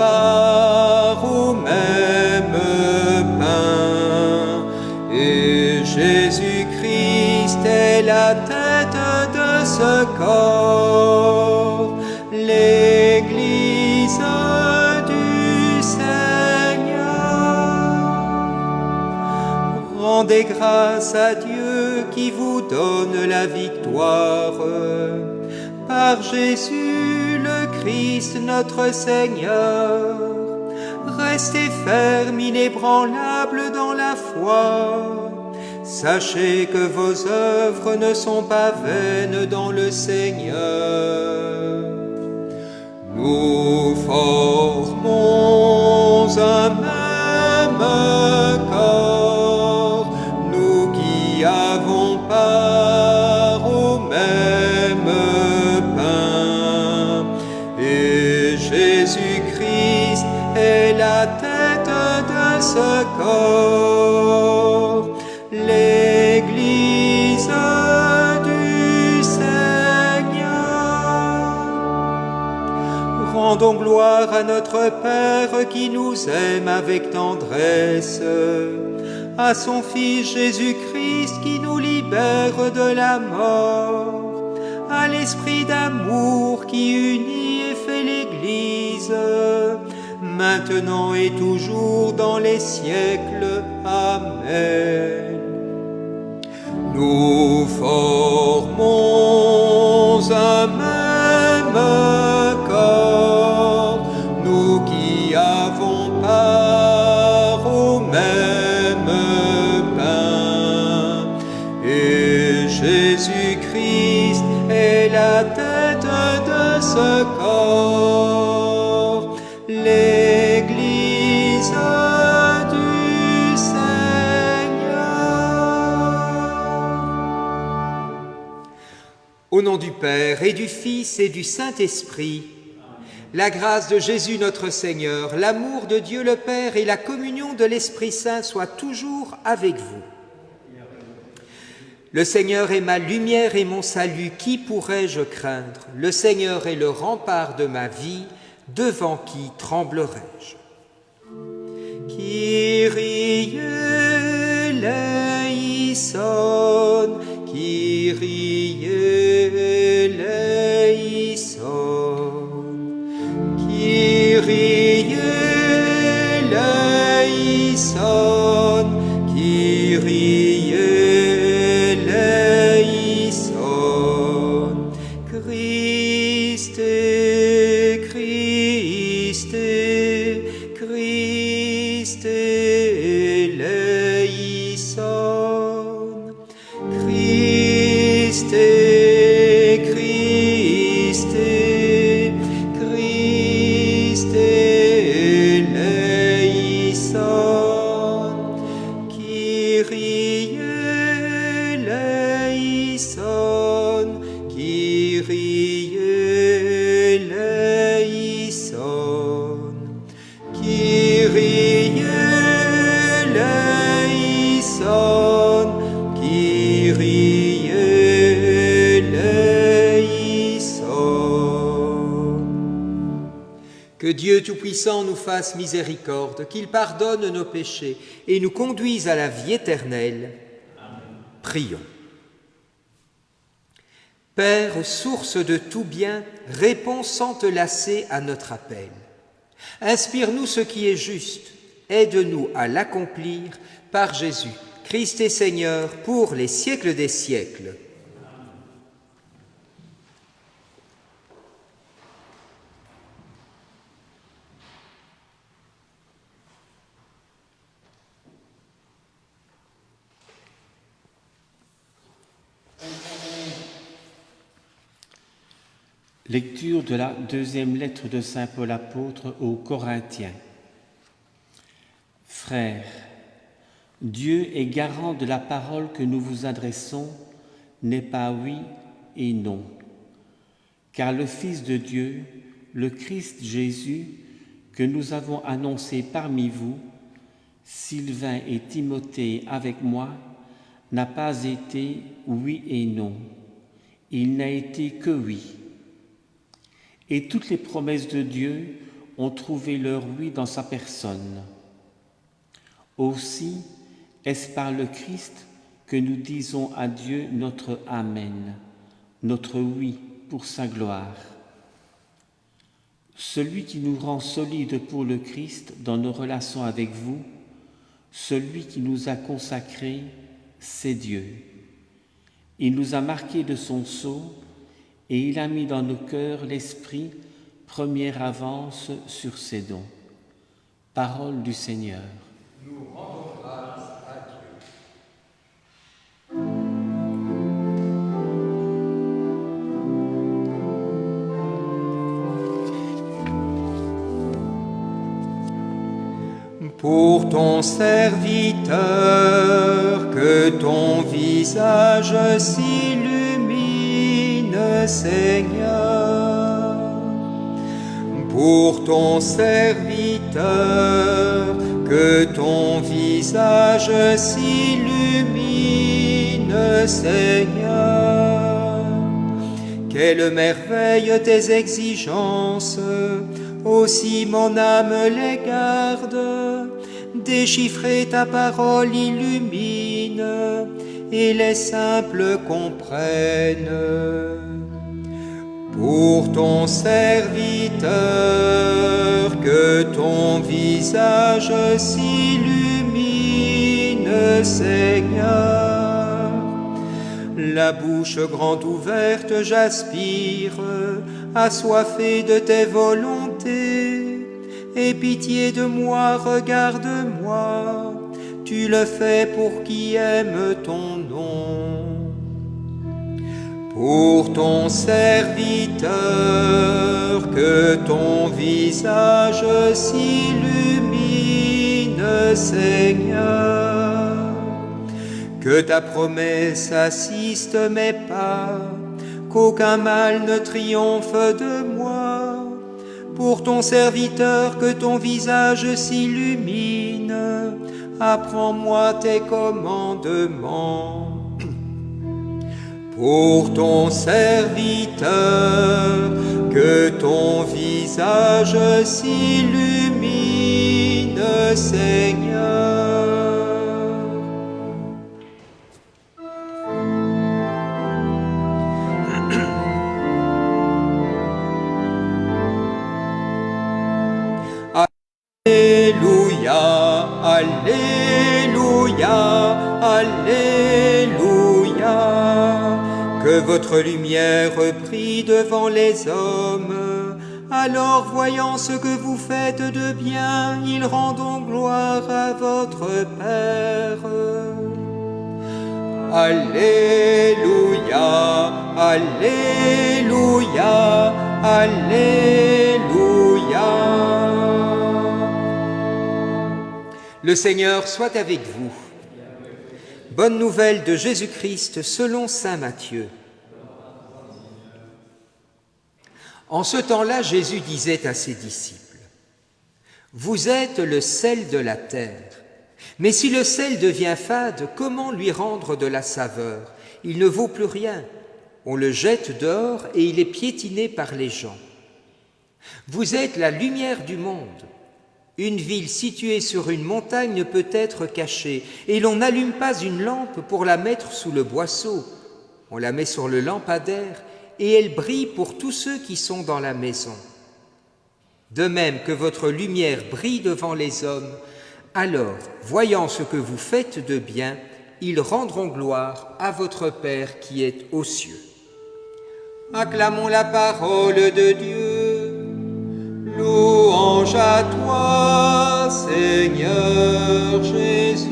part au même pain. Et Jésus-Christ est la tête de ce corps, l'Église du Seigneur. Rendez grâce à Dieu qui vous donne la victoire par Jésus le Christ notre Seigneur. Restez fermes, inébranlables dans la foi. Sachez que vos œuvres ne sont pas vaines dans le Seigneur. Nous formons un même corps, nous qui avons part au même pain. Et Jésus-Christ est la tête de ce corps, l'Église du Seigneur. Rendons gloire à notre Père qui nous aime avec tendresse, à son Fils Jésus-Christ qui nous libère de la mort, à l'Esprit d'amour qui unit et fait l'Église, maintenant et toujours dans les siècles. Amen. Nous formons un même corps, nous qui avons part au même pain. Et Jésus-Christ est la tête de ce corps, l'Église du Seigneur. Au nom du Père et du Fils et du Saint-Esprit, la grâce de Jésus notre Seigneur, l'amour de Dieu le Père et la communion de l'Esprit Saint soient toujours avec vous. Le Seigneur est ma lumière et mon salut, qui pourrais-je craindre? Le Seigneur est le rempart de ma vie, devant qui tremblerai-je? Kyrie eleison, Kyrie eleison, Kyrie eleison, Kyrie eleison, Christe, Christe, Christe eleison, Christe, Christe, Christe eleison, Kyrie eleison, Kyrie eleison, Kyrie eleison, Kyrie eleison. Que Dieu Tout-Puissant nous fasse miséricorde, qu'il pardonne nos péchés et nous conduise à la vie éternelle. Amen. Prions. Père, source de tout bien, réponds sans te lasser à notre appel. Inspire-nous ce qui est juste, aide-nous à l'accomplir par Jésus, Christ et Seigneur, pour les siècles des siècles. Lecture de la deuxième lettre de saint Paul apôtre aux Corinthiens. Frères, Dieu est garant de la parole que nous vous adressons, n'est pas oui et non. Car le Fils de Dieu, le Christ Jésus, que nous avons annoncé parmi vous, Sylvain et Timothée avec moi, n'a pas été oui et non. Il n'a été que oui. Et toutes les promesses de Dieu ont trouvé leur oui dans sa personne. Aussi, est-ce par le Christ que nous disons à Dieu notre Amen, notre oui pour sa gloire. Celui qui nous rend solides pour le Christ dans nos relations avec vous, celui qui nous a consacrés, c'est Dieu. Il nous a marqués de son sceau et il a mis dans nos cœurs l'esprit, première avance sur ses dons. Parole du Seigneur. Nous rendons grâce à Dieu. Pour ton serviteur, que ton visage s'illumine, Seigneur. Pour ton serviteur, que ton visage s'illumine, Seigneur. Quelle merveille tes exigences, aussi mon âme les garde. Déchiffrer ta parole illumine, et les simples comprennent. Pour ton serviteur, que ton visage s'illumine, Seigneur. La bouche grande ouverte, j'aspire, assoiffé de tes volontés. Aie pitié de moi, regarde-moi, tu le fais pour qui aime ton nom. Pour ton serviteur, que ton visage s'illumine, Seigneur. Que ta promesse assiste mes pas, qu'aucun mal ne triomphe de moi. Pour ton serviteur, que ton visage s'illumine, apprends-moi tes commandements. Pour ton serviteur, que ton visage s'illumine, Seigneur. Alléluia, Alléluia, Alléluia. Que votre lumière brille devant les hommes. Alors, voyant ce que vous faites de bien, ils rendront gloire à votre Père. Alléluia, Alléluia, Alléluia. Le Seigneur soit avec vous. Bonne nouvelle de Jésus-Christ selon saint Matthieu. En ce temps-là, Jésus disait à ses disciples : « Vous êtes le sel de la terre. Mais si le sel devient fade, comment lui rendre de la saveur ? Il ne vaut plus rien. On le jette dehors et il est piétiné par les gens. Vous êtes la lumière du monde. Une ville située sur une montagne ne peut être cachée, et l'on n'allume pas une lampe pour la mettre sous le boisseau. On la met sur le lampadaire, et elle brille pour tous ceux qui sont dans la maison. De même que votre lumière brille devant les hommes, alors, voyant ce que vous faites de bien, ils rendront gloire à votre Père qui est aux cieux. » Acclamons la parole de Dieu. Louange à toi, Seigneur Jésus.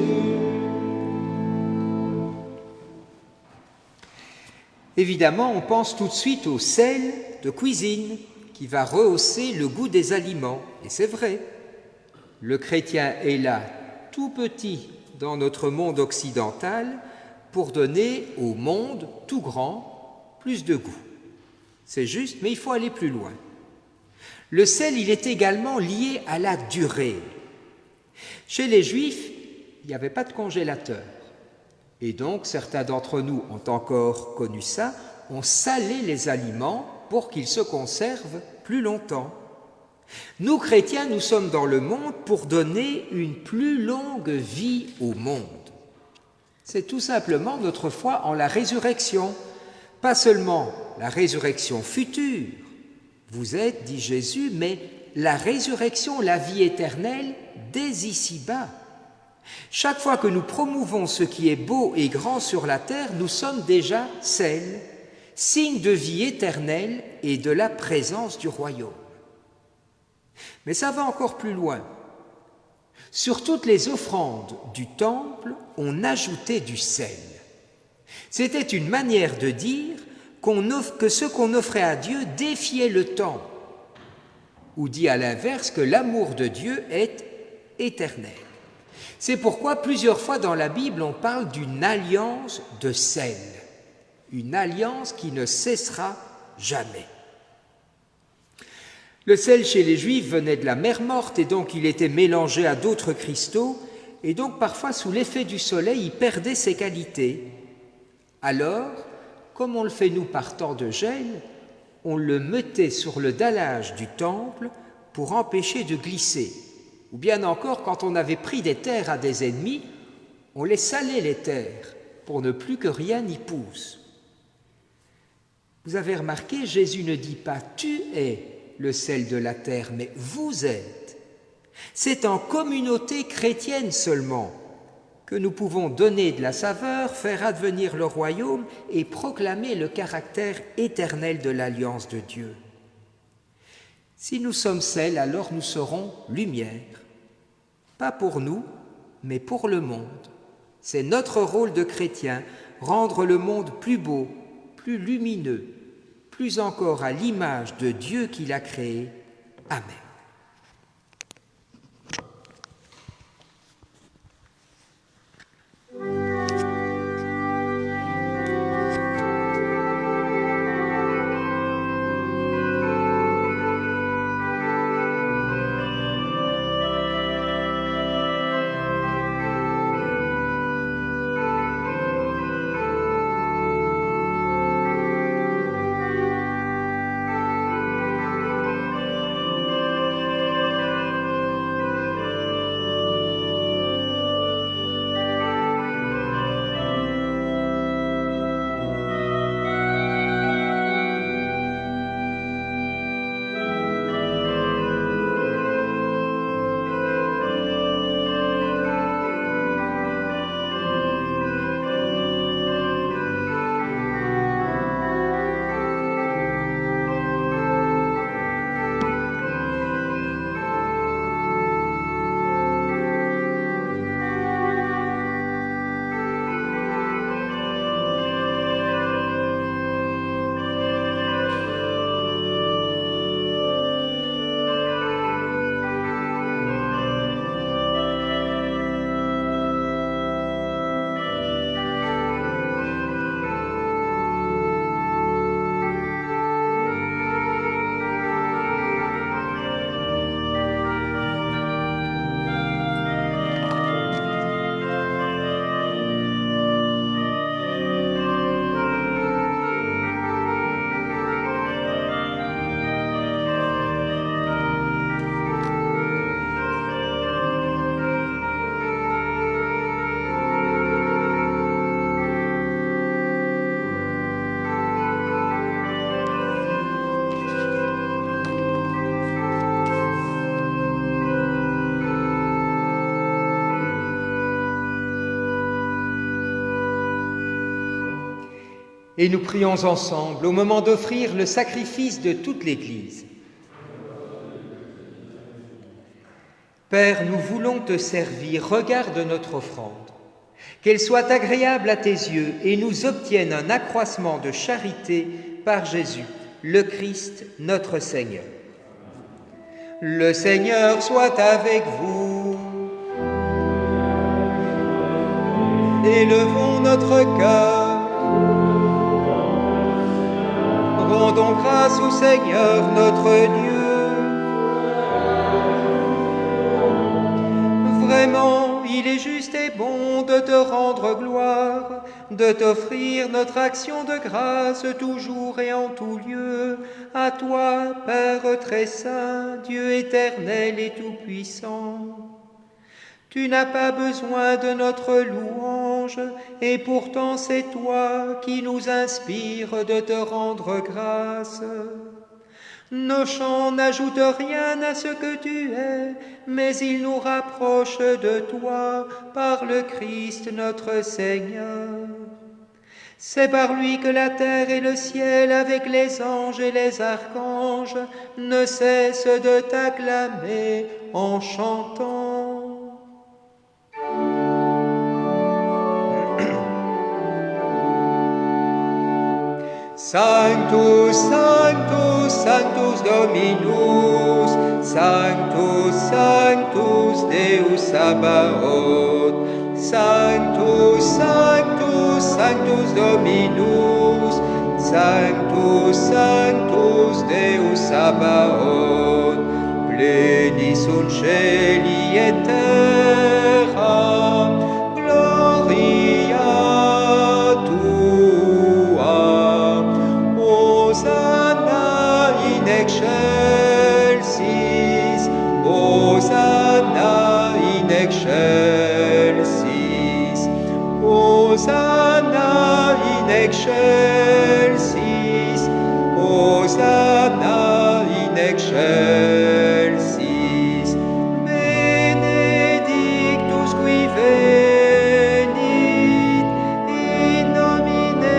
Évidemment, on pense tout de suite au sel de cuisine qui va rehausser le goût des aliments. Et c'est vrai, le chrétien est là, tout petit dans notre monde occidental, pour donner au monde tout grand plus de goût. C'est juste, mais il faut aller plus loin. Le sel, il est également lié à la durée. Chez les Juifs, il n'y avait pas de congélateur. Et donc, certains d'entre nous ont encore connu ça, on salait les aliments pour qu'ils se conservent plus longtemps. Nous, chrétiens, nous sommes dans le monde pour donner une plus longue vie au monde. C'est tout simplement notre foi en la résurrection, pas seulement la résurrection future. Vous êtes, dit Jésus, mais la résurrection, la vie éternelle, dès ici-bas. Chaque fois que nous promouvons ce qui est beau et grand sur la terre, nous sommes déjà celles, signe de vie éternelle et de la présence du royaume. Mais ça va encore plus loin. Sur toutes les offrandes du temple, on ajoutait du sel. C'était une manière de dire que ce qu'on offrait à Dieu défiait le temps, ou dit à l'inverse que l'amour de Dieu est éternel. C'est pourquoi plusieurs fois dans la Bible on parle d'une alliance de sel, une alliance qui ne cessera jamais. Le sel chez les Juifs venait de la mer Morte et donc il était mélangé à d'autres cristaux et donc parfois sous l'effet du soleil il perdait ses qualités. Alors, comme on le fait nous par temps de gel, on le mettait sur le dallage du temple pour empêcher de glisser. Ou bien encore, quand on avait pris des terres à des ennemis, on les salait les terres pour ne plus que rien n'y pousse. Vous avez remarqué, Jésus ne dit pas « tu es » le sel de la terre, mais vous êtes. C'est en communauté chrétienne seulement que nous pouvons donner de la saveur, faire advenir le royaume et proclamer le caractère éternel de l'alliance de Dieu. Si nous sommes sel, alors nous serons lumière. Pas pour nous, mais pour le monde. C'est notre rôle de chrétien, rendre le monde plus beau, plus lumineux, plus encore à l'image de Dieu qui l'a créé. Amen. Et nous prions ensemble au moment d'offrir le sacrifice de toute l'Église. Père, nous voulons te servir, regarde notre offrande, qu'elle soit agréable à tes yeux et nous obtienne un accroissement de charité par Jésus, le Christ, notre Seigneur. Le Seigneur soit avec vous. Élevons notre cœur. Rendons grâce au Seigneur notre Dieu. Vraiment, il est juste et bon de te rendre gloire, de t'offrir notre action de grâce toujours et en tout lieu, à toi, Père très saint, Dieu éternel et tout-puissant. Tu n'as pas besoin de notre louange, et pourtant c'est toi qui nous inspires de te rendre grâce. Nos chants n'ajoutent rien à ce que tu es, mais ils nous rapprochent de toi par le Christ notre Seigneur. C'est par lui que la terre et le ciel, avec les anges et les archanges, ne cessent de t'acclamer en chantant. Sanctus, Sanctus, Sanctus Dominus, Sanctus, Sanctus Deus Sabaoth, Sanctus, Sanctus, Sanctus Dominus, Sanctus, Sanctus Deus Sabaoth, pleni sunt celi et terra, gloria excelsis, Hosanna in excelsis, Hosanna in excelsis, Hosanna in excelsis, benedictus qui venit in nomine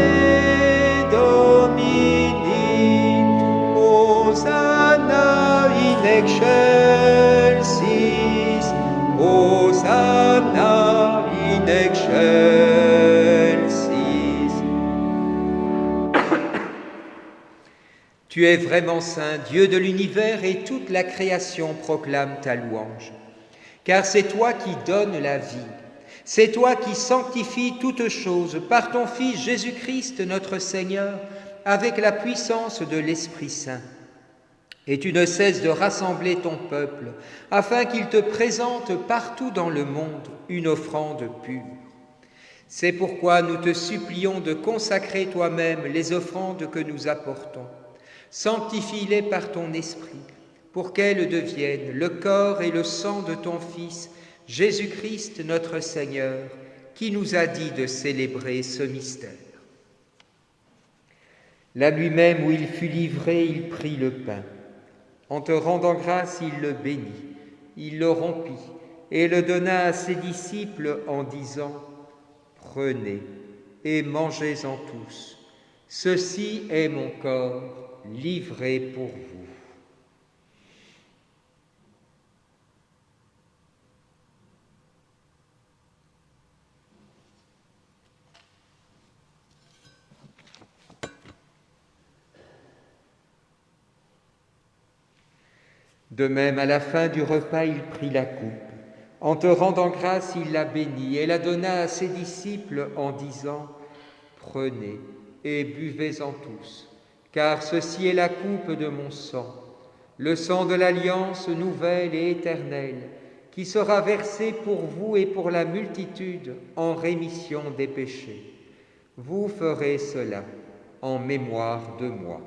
Domini, Hosanna in excelsis, Hosanna in excelsis. Tu es vraiment saint, Dieu de l'univers, et toute la création proclame ta louange. Car c'est toi qui donnes la vie, c'est toi qui sanctifies toutes choses par ton Fils Jésus-Christ notre Seigneur, avec la puissance de l'Esprit Saint. Et tu ne cesses de rassembler ton peuple, afin qu'il te présente partout dans le monde une offrande pure. C'est pourquoi nous te supplions de consacrer toi-même les offrandes que nous apportons. Sanctifie-les par ton esprit, pour qu'elles deviennent le corps et le sang de ton Fils, Jésus-Christ notre Seigneur, qui nous a dit de célébrer ce mystère. La nuit même où il fut livré, il prit le pain. En te rendant grâce, il le bénit, il le rompit et le donna à ses disciples en disant : « Prenez et mangez-en tous. Ceci est mon corps livré pour vous. » De même, à la fin du repas, il prit la coupe. En te rendant grâce, il la bénit et la donna à ses disciples en disant : « Prenez et buvez-en tous, car ceci est la coupe de mon sang, le sang de l'alliance nouvelle et éternelle, qui sera versé pour vous et pour la multitude en rémission des péchés. Vous ferez cela en mémoire de moi. »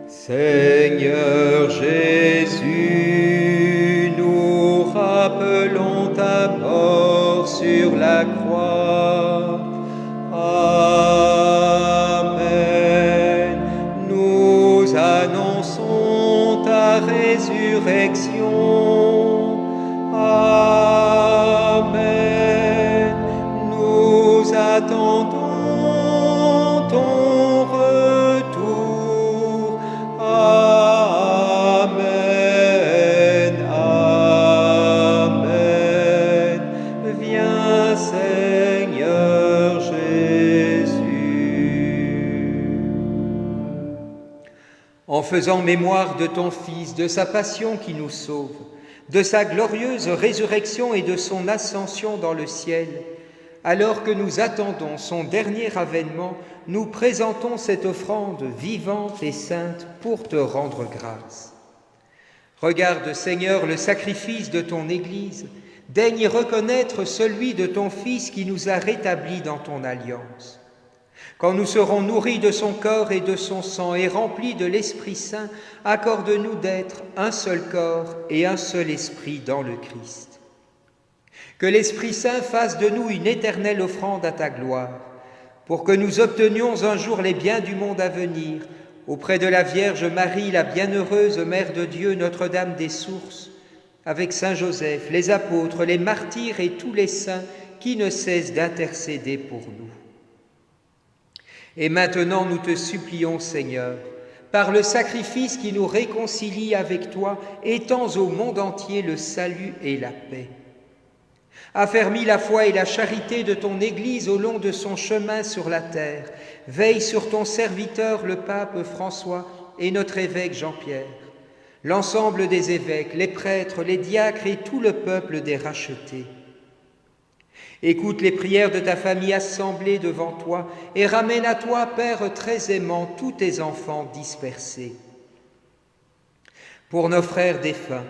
Seigneur Jésus, nous rappelons ta mort sur la croix. Amen. Nous annonçons ta résurrection. Amen. Nous attendons ton retour. Amen, Amen. Viens, Seigneur Jésus. En faisant mémoire de ton Fils, de sa passion qui nous sauve, de sa glorieuse résurrection et de son ascension dans le ciel, alors que nous attendons son dernier avènement, nous présentons cette offrande vivante et sainte pour te rendre grâce. Regarde, Seigneur, le sacrifice de ton Église, daigne y reconnaître celui de ton Fils qui nous a rétablis dans ton alliance. Quand nous serons nourris de son corps et de son sang et remplis de l'Esprit Saint, accorde-nous d'être un seul corps et un seul esprit dans le Christ. Que l'Esprit Saint fasse de nous une éternelle offrande à ta gloire, pour que nous obtenions un jour les biens du monde à venir, auprès de la Vierge Marie, la bienheureuse Mère de Dieu, Notre-Dame des Sources, avec Saint Joseph, les apôtres, les martyrs et tous les saints qui ne cessent d'intercéder pour nous. Et maintenant, nous te supplions, Seigneur, par le sacrifice qui nous réconcilie avec toi, étends au monde entier le salut et la paix. Affermis la foi et la charité de ton Église au long de son chemin sur la terre. Veille sur ton serviteur, le pape François, et notre évêque Jean-Pierre, l'ensemble des évêques, les prêtres, les diacres et tout le peuple des rachetés. Écoute les prières de ta famille assemblée devant toi et ramène à toi, Père très aimant, tous tes enfants dispersés. Pour nos frères défunts,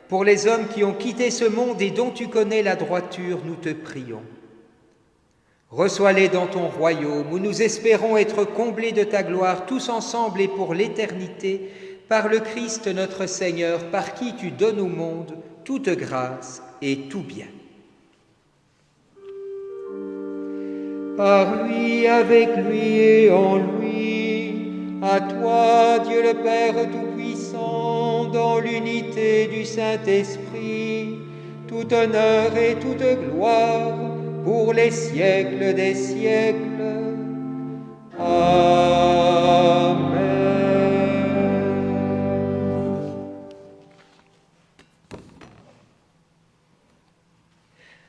pour les hommes qui ont quitté ce monde et dont tu connais la droiture, nous te prions. Reçois-les dans ton royaume où nous espérons être comblés de ta gloire tous ensemble et pour l'éternité, par le Christ notre Seigneur, par qui tu donnes au monde toute grâce et tout bien. Par lui, avec lui et en lui, à toi, Dieu le Père Tout-Puissant, dans l'unité du Saint-Esprit, tout honneur et toute gloire, pour les siècles des siècles. Amen.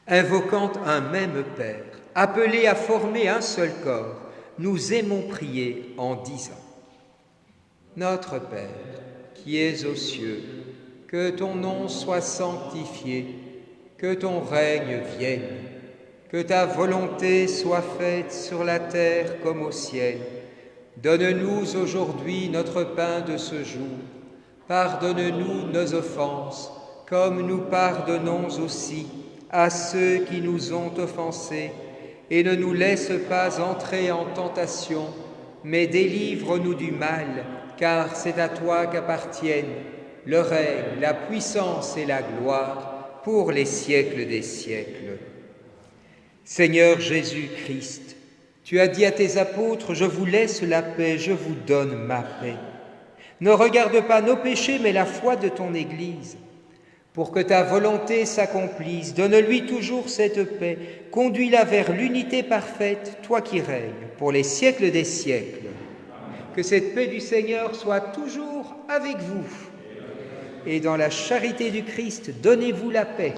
Invoquant un même Père, appelés à former un seul corps, nous aimons prier en disant : Notre Père, qui es aux cieux, que ton nom soit sanctifié, que ton règne vienne, que ta volonté soit faite sur la terre comme au ciel. Donne-nous aujourd'hui notre pain de ce jour. Pardonne-nous nos offenses, comme nous pardonnons aussi à ceux qui nous ont offensés, et ne nous laisse pas entrer en tentation, mais délivre-nous du mal, car c'est à toi qu'appartiennent le règne, la puissance et la gloire pour les siècles des siècles. Seigneur Jésus-Christ, tu as dit à tes apôtres : je vous laisse la paix, je vous donne ma paix. Ne regarde pas nos péchés, mais la foi de ton Église. Pour que ta volonté s'accomplisse, donne-lui toujours cette paix, conduis-la vers l'unité parfaite, toi qui règnes pour les siècles des siècles. Que cette paix du Seigneur soit toujours avec vous. Et dans la charité du Christ, donnez-vous la paix.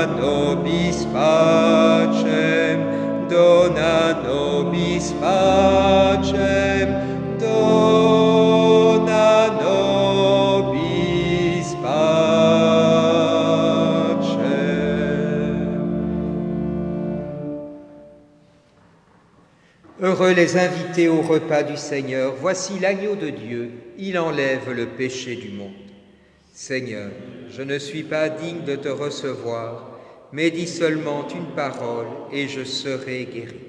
dona nobis pacem, dona nobis pacem, dona nobis pacem. Heureux les invités au repas du Seigneur, voici l'agneau de Dieu, il enlève le péché du monde. Seigneur, je ne suis pas digne de te recevoir, mais dis seulement une parole et je serai guéri.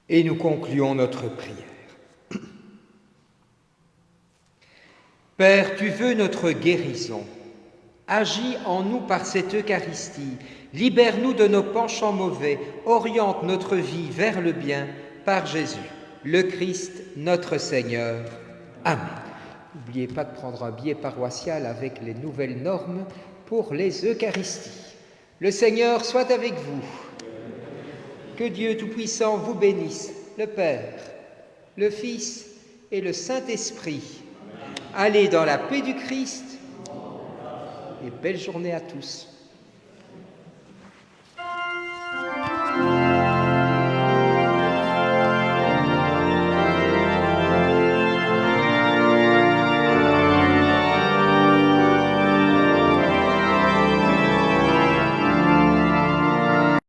Et nous concluons notre prière. Père, tu veux notre guérison. Agis en nous par cette Eucharistie. Libère-nous de nos penchants mauvais. Oriente notre vie vers le bien par Jésus, le Christ, notre Seigneur. Amen. N'oubliez pas de prendre un billet paroissial avec les nouvelles normes pour les Eucharisties. Le Seigneur soit avec vous. Que Dieu Tout-Puissant vous bénisse, le Père, le Fils et le Saint-Esprit. Allez dans la paix du Christ. et belle journée à tous.